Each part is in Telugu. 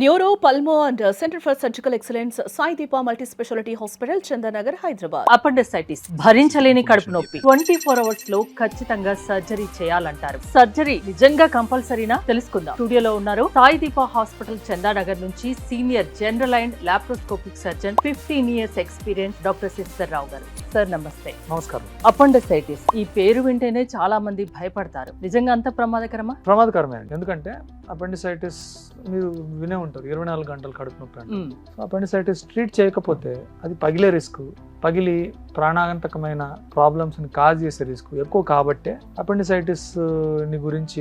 Neuro pulmo and centre for surgical excellence Sai Deepa multi speciality hospital Chandanagar Hyderabad. Appendicitis భరించలేని కడుపు నొప్పి 24 అవర్స్ లో ఖచ్చితంగా సర్జరీ చేయాలంటారు. సర్జరీ నిజంగా కంపల్సరీనా తెలుసుకుందాం. స్టూడియోలో ఉన్నారు సాయి దీప హాస్పిటల్ చందానగర్ నుంచి senior general and laparoscopic surgeon 15 years experience doctor sister Rao గారు. సార్ నమస్తే. నమస్కారం. అపెండిసైటిస్ ఈ పేరు వింటేనే చాలా మంది భయపడతారు. నిజంగా అంత ప్రమాదకరమా? ప్రమాదకరమే. ఎందుకంటే అపెండిసైటిస్ మీరు వినే ఉంటారు 24 గంటలు కడుపు నొప్పి అంటే. సో అపెండిసైటిస్ ట్రీట్ చేయకపోతే అది పగిలే రిస్క్, పగిలి ప్రాణాంతకమైన ప్రాబ్లమ్స్ ని కాజ్ చేసే రిస్క్ ఎక్కువ. కాబట్టే అపెండిసైటిస్ ని గురించి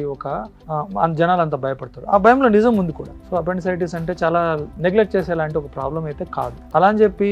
జనాలు అంతా భయపడతారు. ఆ భయంలో నిజం ఉంది కూడా. సో అపెండిసైటిస్ అంటే చాలా నెగ్లెక్ట్ చేసేలాంటి ఒక ప్రాబ్లం అయితే కాదు. అలా అని చెప్పి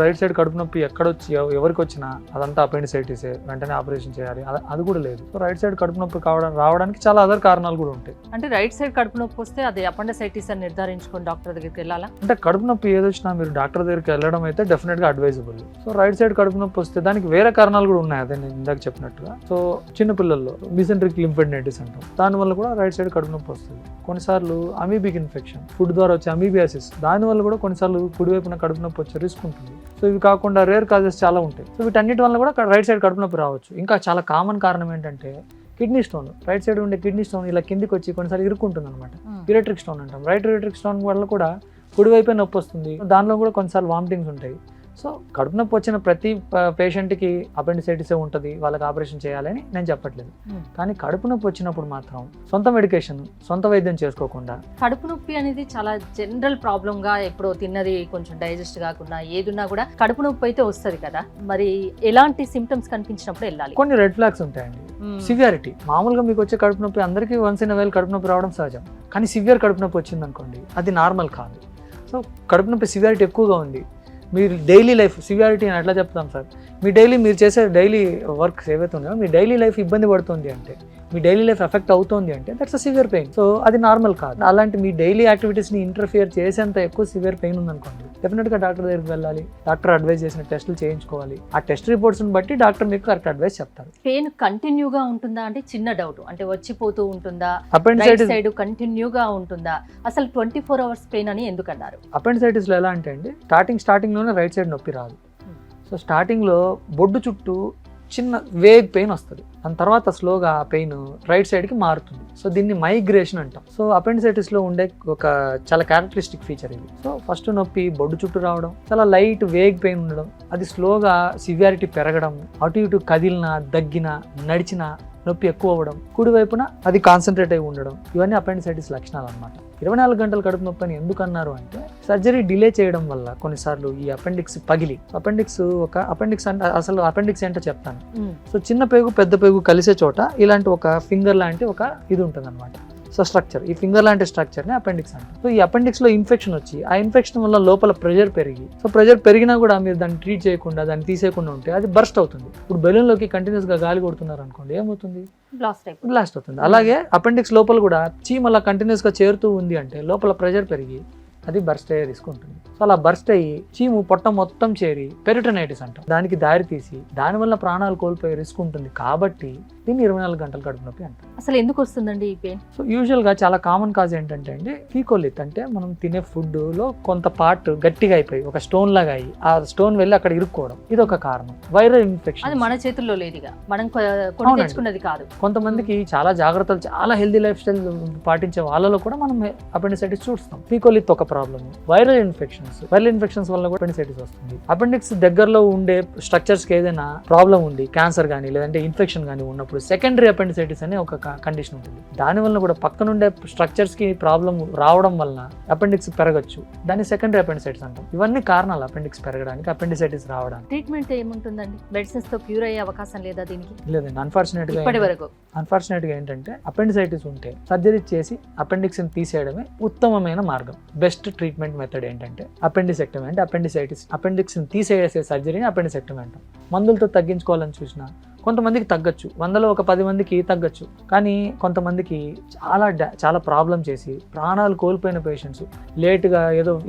రైట్ సైడ్ కడుపు నొప్పి ఎక్కడొచ్చి ఎవరికి వచ్చినా అదంతా అపెండిసైటిసే, వెంటనే ఆపరేషన్ చేయాలి, అది కూడా లేదు. సో రైట్ సైడ్ కడుపు నొప్పి రావడానికి చాలా అదర్ కారణాలు కూడా ఉంటాయి. అంటే రైట్ సైడ్ కడుపు నొప్పి వస్తే అది అపెండిసైటిస్ అని నిర్ధారించుకొని డాక్టర్ దగ్గరికి వెళ్ళాలా? అంటే కడుపు నొప్పి ఏదొచ్చినా మీరు డాక్టర్ దగ్గరికి వెళ్ళడం అయితే డెఫినెట్ గా అడ్వైజబుల్. సో రైట్ సైడ్ కడుపు నొప్పి వస్తే దానికి వేరే కారణాలు కూడా ఉన్నాయి, అదే నేను ఇందాక చెప్పినట్టుగా. సో చిన్నపిల్లల్లో మీసెంట్రిక్ లింఫోడెనిటిస్ అంటాం, దానివల్ల కూడా రైట్ సైడ్ కడుపు నొప్పి వస్తుంది. కొన్నిసార్లు అమీబిక్ ఇన్ఫెక్షన్, ఫుడ్ ద్వారా వచ్చే అమీబియాసిస్, దానివల్ల కూడా కొన్నిసార్లు కుడివైపున కడుపు నొప్పి వచ్చే రిస్క్ ఉంటుంది. సో ఇవి కాకుండా రేర్ కాజెస్ చాలా ఉంటాయి. సో వీటన్నిటి వల్ల కూడా రైట్ సైడ్ కడుపు నొప్పి రావచ్చు. ఇంకా చాలా కామన్ కారణం ఏంటంటే కిడ్నీ స్టోన్. రైట్ సైడ్ ఉండే కిడ్నీ స్టోన్ ఇలా కిందికి వచ్చి కొన్నిసార్లు ఇరుక్కుంటుంది అనమాట. యూరెట్రిక్ స్టోన్ అంటాం. రైట్ యూరెట్రిక్ స్టోన్ వల్ల కూడా కుడివైపే నొప్పి వస్తుంది. దానిలో కూడా కొన్నిసార్లు వామిటింగ్స్ ఉంటాయి. సో కడుపు నొప్పి వచ్చిన ప్రతి పేషెంట్కి అపెండిసైటిస్ ఉంటుంది, వాళ్ళకి ఆపరేషన్ చేయాలని నేను చెప్పట్లేదు. కానీ కడుపు నొప్పి వచ్చినప్పుడు మాత్రం సొంత మెడికేషన్, సొంత వైద్యం చేసుకోకుండా. కడుపు నొప్పి అనేది చాలా జనరల్ ప్రాబ్లమ్ గా, ఎప్పుడో తిన్నది కొంచెం డైజెస్ట్ కాకుండా ఏదున్నా కూడా కడుపు నొప్పి అయితే వస్తుంది కదా. మరి ఎలాంటి సిమ్టమ్స్ కనిపించినప్పుడు వెళ్ళాలి? కొన్ని రెడ్ ఫ్లాగ్స్ ఉంటాయండి. సివియారిటీ, మామూలుగా మీకు వచ్చే కడుపు నొప్పి అందరికీ వన్స్ ఇన్ వేళ కడుపు నొప్పి రావడం సహజం. కానీ సివియర్ కడుపు నొప్పి వచ్చింది అనుకోండి, అది నార్మల్ కాదు. సో కడుపు నొప్పి సివియారిటీ ఎక్కువగా ఉంది. మీరు డైలీ లైఫ్ సివియారిటీ అని ఎట్లా చెప్తాం సార్? మీరు చేసే డైలీ వర్క్స్ ఏవైతే ఉన్నాయో మీ డైలీ లైఫ్ ఇబ్బంది పడుతుంది అంటే, మీ డైలీ లైఫ్ ఎఫెక్ట్ అవుతుంది అంటే that's a severe pain. So అది నార్మల్ కాదు. అలాంటి మీ డైలీ యాక్టివిటీస్ని ఇంటర్ఫియర్ చేసేంత ఎక్కువ సివియర్ పెయిన్ ఉందనుకోండి, డెఫినెట్గా డాక్టర్ దగ్గరికి వెళ్ళాలి. డాక్టర్ అడ్వైజ్ చేసిన టెస్టులు చేయించుకోవాలి. ఆ టెస్ట్ రిపోర్ట్స్ని బట్టి డాక్టర్ మీకు కరెక్ట్ అడ్వైస్ చెప్తారు. పెయిన్ కంటిన్యూగా ఉంటుందా అంటే చిన్న డౌట్, అంటే వచ్చిపోతూ ఉంటుందా? అపెండిసైటిస్ సైడ్ కంటిన్యూగా ఉంటుందా? అసలు 24 hours పెయిన్ అని ఎందుకు అన్నారు? అపెండిసైటిస్ లో ఎలా అంటే అండి, స్టార్టింగ్ లోనే రైట్ సైడ్ నొప్పి రాదు. సో స్టార్టింగ్ లో బొడ్డు చుట్టూ చిన్న వేగ్ పెయిన్ వస్తుంది. దాని తర్వాత స్లోగా ఆ పెయిన్ రైట్ సైడ్ కి మారుతుంది. సో దీన్ని మైగ్రేషన్ అంటాం. సో అపెండిసైటిస్ లో ఉండే ఒక చాలా క్యారెక్టరిస్టిక్ ఫీచర్ ఇది. సో ఫస్ట్ నొప్పి బొడ్డు చుట్టూ రావడం, చాలా లైట్ వేగ్ పెయిన్ ఉండడం, అది స్లోగా సివియారిటీ పెరగడం, అటు ఇటు కదిలినా, దగ్గిన, నడిచిన నొప్పి ఎక్కువ అవ్వడం, కుడివైపున అది కాన్సన్ట్రేట్ అయి ఉండడం, ఇవన్నీ అపెండిసైటిస్ లక్షణాలు అనమాట. 24 గంటలు కడుపు నొప్పి అని ఎందుకు అన్నారు అంటే, సర్జరీ డిలే చేయడం వల్ల కొన్నిసార్లు ఈ అపెండిక్స్ పగిలి, అపెండిక్స్ అంటే అసలు అపెండిక్స్ ఏంటో చెప్తాను. సో చిన్న పేగు పెద్ద పేగు కలిసే చోట ఇలాంటి ఒక ఫింగర్ లాంటి ఒక ఇది ఉంటుంది అనమాట. సో స్ట్రక్చర్, ఈ ఫింగర్ లాంటి స్ట్రక్చర్ని అపెండిక్స్ అంటారు. సో ఈ అపెండిక్స్లో ఇన్ఫెక్షన్ వచ్చి, ఆ ఇన్ఫెక్షన్ వల్ల లోపల ప్రెషర్ పెరిగి, సో ప్రెషర్ పెరిగినా కూడా మీరు దాన్ని ట్రీట్ చేయకుండా, దాన్ని తీసేయకుండా ఉంటే అది బర్స్ట్ అవుతుంది. ఇప్పుడు బెలూన్లోకి కంటిన్యూస్గా గాలి కొడుతున్నారు అనుకోండి, ఏమవుతుంది? బ్లాస్ట్ అవుతుంది. అలాగే అపెండిక్స్ లోపల కూడా చీమ్ అలా కంటిన్యూస్గా చేరుతూ ఉంది అంటే లోపల ప్రెషర్ పెరిగి అది బర్స్ట్ అయ్యే రిస్క్ ఉంటుంది. సో అలా బర్స్ట్ అయ్యి చీము పొట్ట మొత్తం చేరి పెరిటోనైటిస్ అంటాం, దానికి దారి తీసి దానివల్ల ప్రాణాలు కోల్పోయే రిస్క్ ఉంటుంది. కాబట్టి దీన్ని 24 గంటలు కడుపు నొప్పి అంటాం. అసలు ఎందుకు వస్తుందండి ఈ పెయిన్? సో యూజువల్గా చాలా కామన్ కాజ్ ఏంటంటే అండి, ఫీకోలిత్ అంటే మనం తినే ఫుడ్ లో కొంత పార్ట్ గట్టిగా అయిపోయి ఒక స్టోన్ లాగా అయ్యి ఆ స్టోన్ వెళ్ళి అక్కడ ఇరుక్కోవడం, ఇది ఒక కారణం. వైరల్ ఇన్ఫెక్షన్ అది మన చేతుల్లో లేదుగా, మనం కొని తెచ్చుకున్నది కాదు. కొంతమందికి చాలా జాగ్రత్తలు, చాలా హెల్దీ లైఫ్ స్టైల్ పాటించే వాళ్ళలో కూడా మనం అపెండిసైటిస్ చూస్తాం. ఫీకోలిత్ ఒక ప్రాబ్లమ్. వైరల్ ఇన్ఫెక్షన్స్ వల్ల కూడా అపెండిసైటిస్ వస్తుంది. అపెండిక్స్ దగ్గరలో ఉండే స్ట్రక్చర్స్ కి ఏదైనా ప్రాబ్లం ఉంది, క్యాన్సర్ కానీ లేదంటే ఇన్ఫెక్షన్ కానీ ఉన్నప్పుడు సెకండరీ అపెండిసైటిస్ అనే ఒక కండిషన్ ఉంటుంది. దాని వల్ల కూడా పక్కనుండే స్ట్రక్చర్స్ కి ప్రాబ్లం రావడం వలన అపెండిక్స్ పెరగచ్చు. దాన్ని సెకండరీ అపెండిసైటిస్ అంటాం. ఇవన్నీ కారణాలు అపెండిక్స్ పెరగడానికి, అపెండిసైటిస్ రావడానికి. ట్రీట్మెంట్ ఏముంటుందండి? మెడిసిన్స్ తో క్యూర్ అయ్యే అవకాశం లేదా దీనికి? లేదండి. అన్ఫార్చునేట్ గా ఏంటంటే అపెండిసైటిస్ ఉంటే సర్జరీ చేసి అపెండిక్స్ ని తీసేయడమే ఉత్తమమైన మార్గం. బెస్ట్ ట్రీట్మెంట్ మెథడ్ ఏంటంటే అపెండిసెక్టమీ. అంటే అపెండిక్స్ ని తీసేసే సర్జరీని అపెండిసెక్టమీ అంటాం. మందులతో తగ్గించుకోవాలని చూసినా కొంతమందికి తగ్గచ్చు, 100లో ఒక 10 మందికి తగ్గచ్చు. కానీ కొంతమందికి చాలా ప్రాబ్లం చేసి ప్రాణాలు కోల్పోయిన పేషెంట్స్, లేట్గా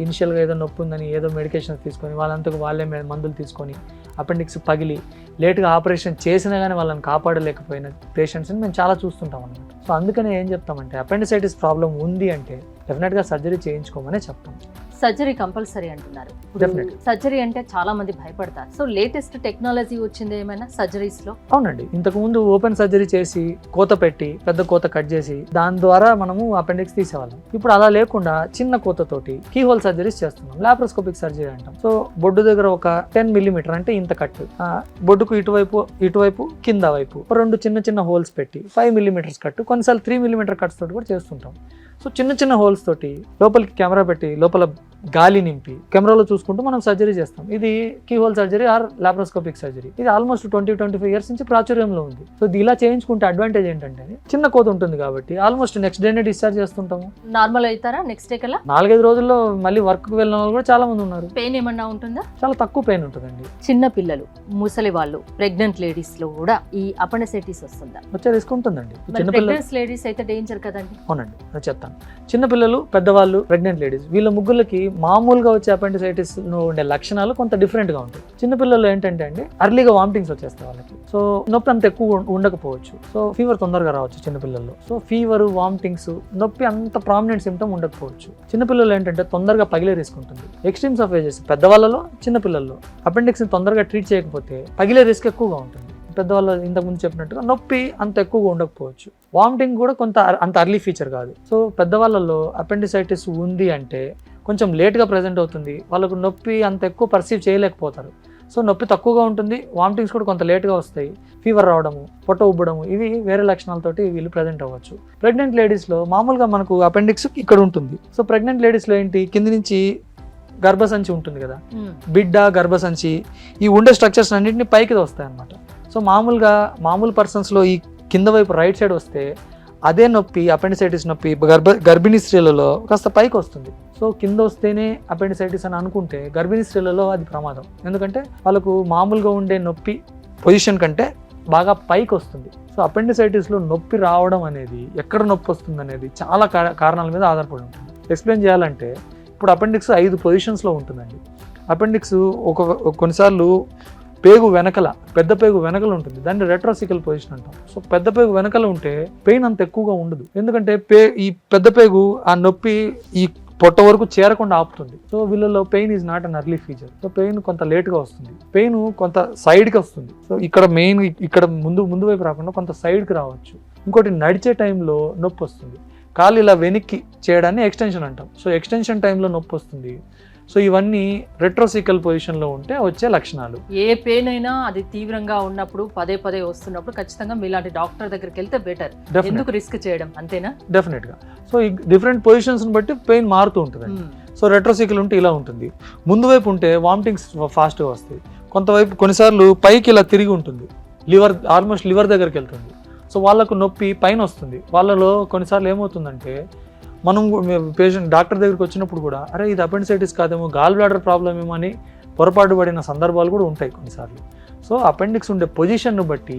ఇనిషియల్గా ఏదో నొప్పి ఉందని ఏదో మెడికేషన్స్ తీసుకొని వాళ్ళంతకు వాళ్ళే మందులు తీసుకొని అపెండిక్స్ పగిలి లేట్గా ఆపరేషన్ చేసినా కానీ వాళ్ళని కాపాడలేకపోయిన పేషెంట్స్ని మేము చాలా చూస్తుంటాం అన్నమాట. సో అందుకనే ఏం చెప్తామంటే, అపెండిసైటిస్ ప్రాబ్లం ఉంది అంటే డెఫినెట్గా సర్జరీ చేయించుకోమనే చెప్తాం. సర్జరీ కంపల్సరీ అంటున్నారు. Definitely. సర్జరీ అంటే చాలా మంది భయపడతారు. సో లేటెస్ట్ టెక్నాలజీ వచ్చింది ఏమైనా సర్జరీస్ లో? అవునండి, ఇంతకు ముందు ఓపెన్ సర్జరీ చేసి కోత పెట్టి పెద్ద కోత కట్ చేసి దాని ద్వారా మనము అపెండిక్స్ తీసేవాళ్ళం. ఇప్పుడు అలా లేకుండా చిన్న కోతతోటి కీ హోల్ సర్జరీస్ చేస్తున్నాం, లాప్రోస్కోపిక్ సర్జరీ అంటాం. సో బొడ్డు దగ్గర ఒక 10 మిల్లీమీటర్ అంటే ఇంత కట్, బొడ్డుకు ఇటువైపు కింద వైపు 2 చిన్న హోల్స్ పెట్టి 5 మిల్లీమీటర్స్ కట్, కొన్నిసార్లు 3 మిల్లీమీటర్ కట్స్ తోటి కూడా చేస్తుంటాం. సో చిన్న హోల్స్ తోటి లోపలికి కెమెరా పెట్టి లోపల గాలి నింపి కెమెరాలో చూసుకుంటూ మనం సర్జరీ చేస్తాం. ఇది key hole surgery or laparoscopic surgery. ఇది ఆల్మోస్ట్ 20-25 ఇయర్స్ నుంచి ప్రాచుర్యంలో ఉంది. సో ఇలా చేయించుకుంటే అడ్వాంటేజ్ ఏంటంటే చిన్న కోత ఉంటుంది కాబట్టి ఆల్మోస్ట్ నెక్స్ట్ డేనే డిశ్చార్జ్ చేస్తుంటాము. నార్మల్ అవుతారా నెక్స్ట్ డే కల్లా? 4-5 రోజుల్లో మళ్ళీ వర్క్ వెళ్ళిన వాళ్ళు కూడా చాలా మంది ఉన్నారు. పెయిన్ ఏమన్నా ఉంటుందా? చాలా తక్కువ పెయిన్ ఉంటుందండి. చిన్న పిల్లలు, ముసలి వాళ్ళు, ప్రెగ్నెంట్ లేడీస్ లో కూడా ఈ అపెండిసైటిస్ వస్తుందా? వచ్చే రిస్క్ ఉంటుందండి. ప్రెగ్నెంట్ లేడీస్ అయితే డేంజర్ కదండి. అవునండి, అది చెప్తాను. చిన్నపిల్లలు, పెద్దవాళ్ళు, ప్రెగ్నెంట్ లేడీస్ వీళ్ళ ముగ్గులకి మామూలుగా వచ్చే అపెండిసైటిస్ ఉండే లక్షణాలు కొంత డిఫరెంట్ గా ఉంటాయి. చిన్నపిల్లలు ఏంటంటే అండి అర్లీగా వామిటింగ్స్ వచ్చేస్తాయి వాళ్ళకి. సో నొప్పి అంత ఎక్కువ ఉండకపోవచ్చు. సో ఫీవర్ తొందరగా రావచ్చు చిన్నపిల్లల్లో. సో ఫీవర్, వామిటింగ్స్, నొప్పి అంత ప్రామినెంట్ సిమ్టమ్ ఉండకపోవచ్చు. చిన్నపిల్లలు ఏంటంటే తొందరగా పగిలే రిస్క్ ఉంటుంది. ఎక్స్ట్రీమ్స్ ఆఫ్ ఏజెస్ పెద్దవాళ్ళలో, చిన్నపిల్లల్లో అపెండిక్స్ ని తొందరగా ట్రీట్ చేయకపోతే పగిలే రిస్క్ ఎక్కువగా ఉంటుంది. పెద్దవాళ్ళు ఇంతకుముందు చెప్పినట్టుగా నొప్పి అంత ఎక్కువగా ఉండకపోవచ్చు. వామిటింగ్ కూడా అంత అర్లీ ఫీచర్ కాదు. సో పెద్దవాళ్ళలో అపెండిసైటిస్ ఉంది అంటే కొంచెం లేట్గా ప్రజెంట్ అవుతుంది. వాళ్ళకు నొప్పి అంత ఎక్కువ పర్సీవ్ చేయలేకపోతారు. సో నొప్పి తక్కువగా ఉంటుంది, వామిటింగ్స్ కూడా కొంత లేట్గా వస్తాయి, ఫీవర్ రావడము, పొట్ట ఉబ్బడము, ఇవి వేరే లక్షణాలతోటి వీళ్ళు ప్రజెంట్ అవ్వచ్చు. ప్రెగ్నెంట్ లేడీస్లో మామూలుగా మనకు అపెండిక్స్ ఇక్కడ ఉంటుంది. సో ప్రెగ్నెంట్ లేడీస్లో ఏంటి, కింది నుంచి గర్భసంచి ఉంటుంది కదా, బిడ్డ, గర్భసంచి, ఈ ఉండే స్ట్రక్చర్స్ అన్నింటినీ పైకి వస్తాయి అన్నమాట. సో మామూలు పర్సన్స్లో ఈ కింద వైపు రైట్ సైడ్ వస్తే అదే నొప్పి, అపెండిసైటిస్ నొప్పి గర్భిణీ స్త్రీలలో కాస్త పైకి వస్తుంది. సో కింద వస్తేనే అపెండిసైటిస్ అని అనుకుంటే గర్భిణీ స్త్రీలలో అది ప్రమాదం. ఎందుకంటే వాళ్ళకు మామూలుగా ఉండే నొప్పి పొజిషన్ కంటే బాగా పైకి వస్తుంది. సో అపెండిసైటిస్లో నొప్పి రావడం అనేది, ఎక్కడ నొప్పి వస్తుంది అనేది చాలా కారణాల మీద ఆధారపడి ఉంటుంది. ఎక్స్ప్లెయిన్ చేయాలంటే ఇప్పుడు అపెండిక్స్ 5 పొజిషన్స్లో ఉంటుందండి. అపెండిక్స్ కొన్నిసార్లు పేగు వెనకల, పెద్ద పేగు వెనకలు ఉంటుంది, దాన్ని రెట్రోసికల్ పొజిషన్ అంటాం. సో పెద్ద పేగు వెనకల ఉంటే పెయిన్ అంత ఎక్కువగా ఉండదు. ఎందుకంటే ఈ పెద్ద పేగు ఆ నొప్పి ఈ పొట్ట వరకు చేరకుండా ఆపుతుంది. సో వీళ్ళలో pain is not an early feature. So pain కొంత లేట్గా వస్తుంది, పెయిన్ కొంత సైడ్కి వస్తుంది. సో ఇక్కడ ముందు వైపు రాకుండా కొంత సైడ్కి రావచ్చు. ఇంకోటి నడిచే టైంలో నొప్పి వస్తుంది, కాళ్ళు ఇలా వెనక్కి చేయడాన్ని ఎక్స్టెన్షన్ అంటాం. సో ఎక్స్టెన్షన్ టైంలో నొప్పి వస్తుంది. సో ఇవన్నీ రెట్రోసికల్ పొజిషన్లో ఉంటే వచ్చే లక్షణాలు. ఏ పెయిన్ అయినా అది తీవ్రంగా ఉన్నప్పుడు, పదే వస్తున్నప్పుడు ఖచ్చితంగా మీలాంటి డాక్టర్ దగ్గరికి వెళ్తే బెటర్. ఎందుకు రిస్క్ చేయడం, అంతేనా? డెఫినెట్గా. సో ఈ డిఫరెంట్ పొజిషన్స్ని బట్టి పెయిన్ మారుతూ ఉంటుంది. సో రెట్రోసికల్ ఉంటే ఇలా ఉంటుంది, ముందు వైపు ఉంటే వామిటింగ్స్ ఫాస్ట్గా వస్తాయి, కొన్నిసార్లు పైకి ఇలా తిరిగి ఉంటుంది, ఆల్మోస్ట్ లివర్ దగ్గరికి వెళ్తుంది. సో వాళ్ళకు నొప్పి పైన వస్తుంది. వాళ్ళలో కొన్నిసార్లు ఏమవుతుందంటే మనం పేషెంట్ డాక్టర్ దగ్గరికి వచ్చినప్పుడు కూడా అరే ఇది అపెండిసైటిస్ కాదేమో, గాల్ బ్లాడర్ ప్రాబ్లం ఏమో అని పొరపాటు పడిన సందర్భాలు కూడా ఉంటాయి కొన్నిసార్లు. సో అపెండిక్స్ ఉండే పొజిషన్ను బట్టి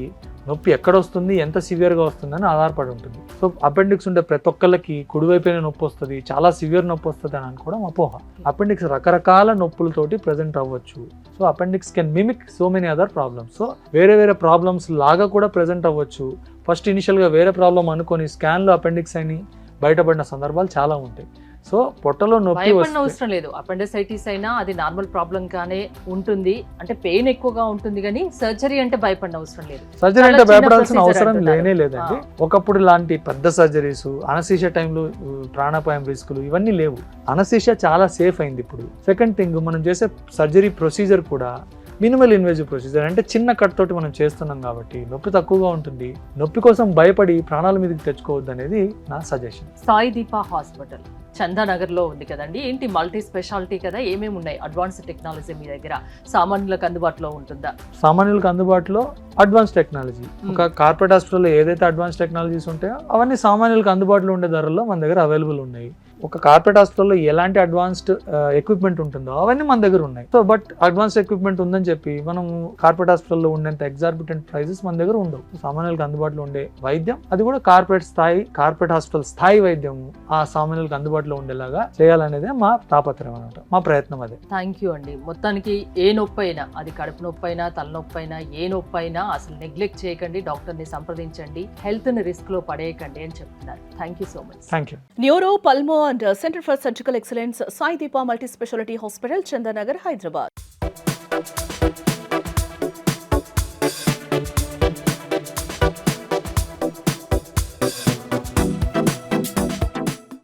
నొప్పి ఎక్కడ వస్తుంది, ఎంత సివియర్గా వస్తుందని ఆధారపడి ఉంటుంది. సో అపెండిక్స్ ఉండే ప్రతి ఒక్కళ్ళకి కుడివైపునే నొప్పి వస్తుంది, చాలా సివియర్ నొప్పి వస్తుంది అని అనుకోవడం అపోహ. అపెండిక్స్ రకరకాల నొప్పులతోటి ప్రజెంట్ అవ్వచ్చు. So appendix can mimic so many other problems. So వేరే ప్రాబ్లమ్స్ లాగా కూడా ప్రజెంట్ అవ్వచ్చు. ఫస్ట్ ఇనిషియల్గా వేరే ప్రాబ్లం అనుకొని స్కాన్లో అపెండిక్స్ అని బయటపడిన సందర్భాలు చాలా ఉంటాయి. సో పొట్టలో నొప్పి అవసరం లేదు, అపెండిసైటిస్ అయినా అది నార్మల్ ప్రాబ్లం గానే ఉంటుంది. అంటే పెయిన్ ఎక్కువగా ఉంటుంది, కానీ సర్జరీ అంటే భయపడిన అవసరం లేదు. సర్జరీ అంటే భయపడాల్సిన అవసరం లేదండి. ఒకప్పుడు ఇలాంటి పెద్ద సర్జరీస్, అనస్థీషియా టైంలో ప్రాణాపాయం రిస్కులు ఇవన్నీ లేవు. అనస్థీషియా చాలా సేఫ్ అయింది ఇప్పుడు. సెకండ్ థింగ్, మనం చేసే సర్జరీ ప్రొసీజర్ కూడా మినిమల్ ఇన్వేజివ్ ప్రొసీజర్, అంటే చిన్న కట్ తోటి మనం చేస్తున్నాం కాబట్టి నొప్పి తక్కువగా ఉంటుంది. నొప్పి కోసం భయపడి ప్రాణాల మీదకి తెచ్చుకోవద్దు అనేది నా సజెషన్. సాయి దీప హాస్పిటల్ చందానగర్లో ఉంది కదండి. ఏంటి మల్టీ స్పెషాలిటీ కదా, ఏమేమి ఉన్నాయి? అడ్వాన్స్ టెక్నాలజీ మీ దగ్గర సామాన్యులకు అందుబాటులో ఉంటుందా? సామాన్యులకు అందుబాటులో అడ్వాన్స్ టెక్నాలజీ, ఒక కార్పొరేట్ హాస్పిటల్లో ఏదైతే అడ్వాన్స్ టెక్నాలజీస్ ఉంటాయో అవన్నీ సామాన్యులకు అందుబాటులో ఉండే ధరల్లో మన దగ్గర అవైలబుల్ ఉన్నాయి. ఒక కార్పొరేట్ హాస్పిటల్లో ఎలాంటి అడ్వాన్స్డ్ ఎక్విప్మెంట్ ఉంటుందో అవన్నీ మన దగ్గర ఉన్నాయి. సో బట్ అడ్వాన్స్డ్ ఎక్విప్మెంట్ ఉందని చెప్పి మనం కార్పొరేట్ హాస్పిటల్లో ఉండేంత ఎగ్జార్బిటెంట్ ప్రైజెస్ మన దగ్గర ఉండవు. సామాన్యులకు అందుబాటులో ఉండే వైద్యం, అది కూడా కార్పొరేట్ హాస్పిటల్ స్థాయి వైద్యం ఆ సామాన్యులకు అందుబాటులో ఉండేలాగా చేయాలనేదే మా తాపత్రయం అన్నమాట, మా ప్రయత్నం అదే. థ్యాంక్ యూ అండి. మొత్తానికి ఏ నొప్పి అయినా, అది కడుపు నొప్పి అయినా, తలనొప్పి అయినా, ఏ నొప్పి అయినా అసలు నెగ్లెక్ట్ చేయకండి, డాక్టర్ని సంప్రదించండి, హెల్త్ని రిస్క్ లో పడేయకండి అని చెప్తున్నారు. Thank you so much. Thank you. Neuro, pulmo and Center for Surgical Excellence, Sai Deepa Multi Speciality Hospital, Chandanagar, Hyderabad.